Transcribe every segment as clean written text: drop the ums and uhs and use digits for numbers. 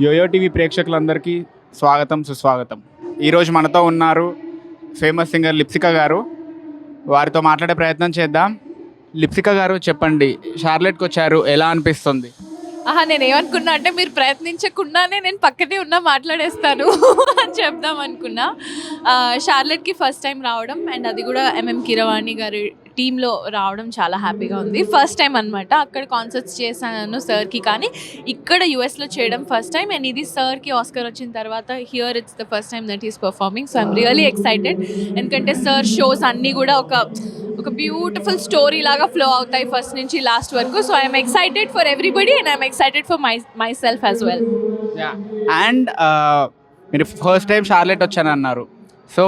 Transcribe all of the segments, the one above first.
Yo-yo TV ప్రేక్షకులందరికీ స్వాగతం సుస్వాగతం. ఈరోజు మనతో ఉన్నారు ఫేమస్ సింగర్ లిప్సికా గారు. వారితో మాట్లాడే ప్రయత్నం చేద్దాం. లిప్సికా గారు, చెప్పండి, షార్లెట్కి వచ్చారు, ఎలా అనిపిస్తుంది? నేను ఏమనుకున్నా అంటే మీరు ప్రయత్నించకుండానే నేను పక్కనే ఉన్నా మాట్లాడేస్తాను అని చెప్దాం అనుకున్నా. షార్లెట్కి ఫస్ట్ టైం రావడం అండ్ అది కూడా ఎంఎం కీరవాణి గారి టీంలో రావడం చాలా హ్యాపీగా ఉంది. ఫస్ట్ టైం అనమాట. అక్కడ కాన్సర్ట్స్ చేశాను సార్కి, కానీ ఇక్కడ యూఎస్లో చేయడం ఫస్ట్ టైం. అండ్ ఇది సార్కి ఆస్కర్ వచ్చిన తర్వాత here it's the first time that is performing. So I'm really excited. ఎందుకంటే సార్ షోస్ అన్నీ కూడా ఒక బ్యూటిఫుల్ స్టోరీ లాగా ఫ్లో అవుతాయి ఫస్ట్ నుంచి లాస్ట్ వరకు. So I'm excited for everybody and I'm excited for my self as well. And మీరు first time Charlotte వచ్చానన్నారు. So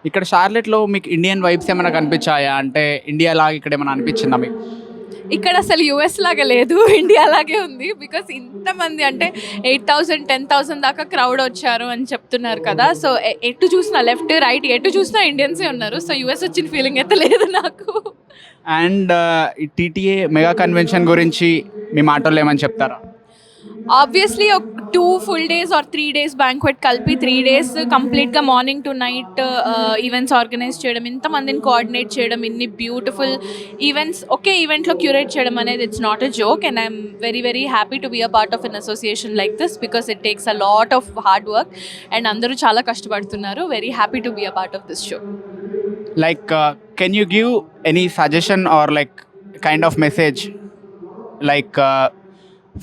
ఇక్కడ షార్లెట్లో మీకు ఇండియన్ వైబ్స్ ఏమైనా కనిపించాయా? అంటే ఇండియా లాగా ఇక్కడ ఏమైనా అనిపించిందా మీకు? ఇక్కడ అసలు యూఎస్ లాగా లేదు, ఇండియా లాగే ఉంది. బికాస్ ఇంతమంది అంటే 8,000 10,000 దాకా క్రౌడ్ వచ్చారు అని చెప్తున్నారు కదా. సో ఎటు చూసినా లెఫ్ట్ రైట్ ఎటు చూసినా ఇండియన్సే ఉన్నారు. సో యూఎస్ వచ్చిన ఫీలింగ్ అయితే లేదు నాకు. అండ్ ఈ టీటీఏ మెగా కన్వెన్షన్ గురించి మీ మాటల్లో ఏమని చెప్తారా? ఆబ్వియస్లీ ఒక 2 full days or 3 days banquet కలిపి 3 days కంప్లీట్గా morning to night events organise చేయడం, ఇంతమందిని కోఆర్డినేట్ చేయడం, ఇన్ని బ్యూటిఫుల్ ఈవెంట్స్ ఒకే ఈవెంట్లో క్యూరేట్ చేయడం అనేది it's not a joke. And I'm very very happy to be a part of an association like this because it takes a lot of hard work and అందరూ చాలా కష్టపడుతున్నారు. Very happy to be a part of this show. Like, can you give any suggestion or like kind of message? Like,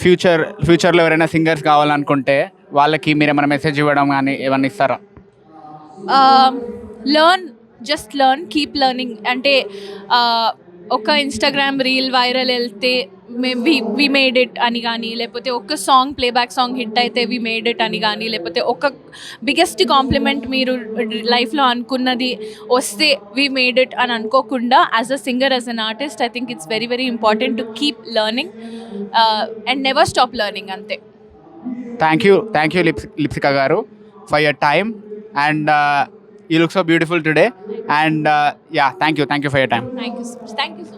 ఫ్యూచర్లో ఎవరైనా singers కావాలనుకుంటే వాళ్ళకి మీరు ఏమైనా message ఇవ్వడం కానీ ఏమైనా ఇస్తారా? Just learn, keep learning. అంటే ఒక ఇన్స్టాగ్రామ్ రీల్ వైరల్ వెళ్తే వి మేడ్ ఇట్ అని కానీ, లేకపోతే ఒక సాంగ్ ప్లేబ్యాక్ సాంగ్ హిట్ అయితే వి మేడ్ ఇట్ అని కానీ, లేకపోతే ఒక బిగ్గెస్ట్ కాంప్లిమెంట్ మీరు లైఫ్లో అనుకున్నది వస్తే వి మేడ్ ఇట్ అని అనుకోకుండా as a singer, as an artist, I think it's very very important to keep learning and never stop learning. అంతే. థ్యాంక్ యూ లిప్సికా గారు for your time and you look so beautiful today and yeah, thank you for your time. Thank you so much.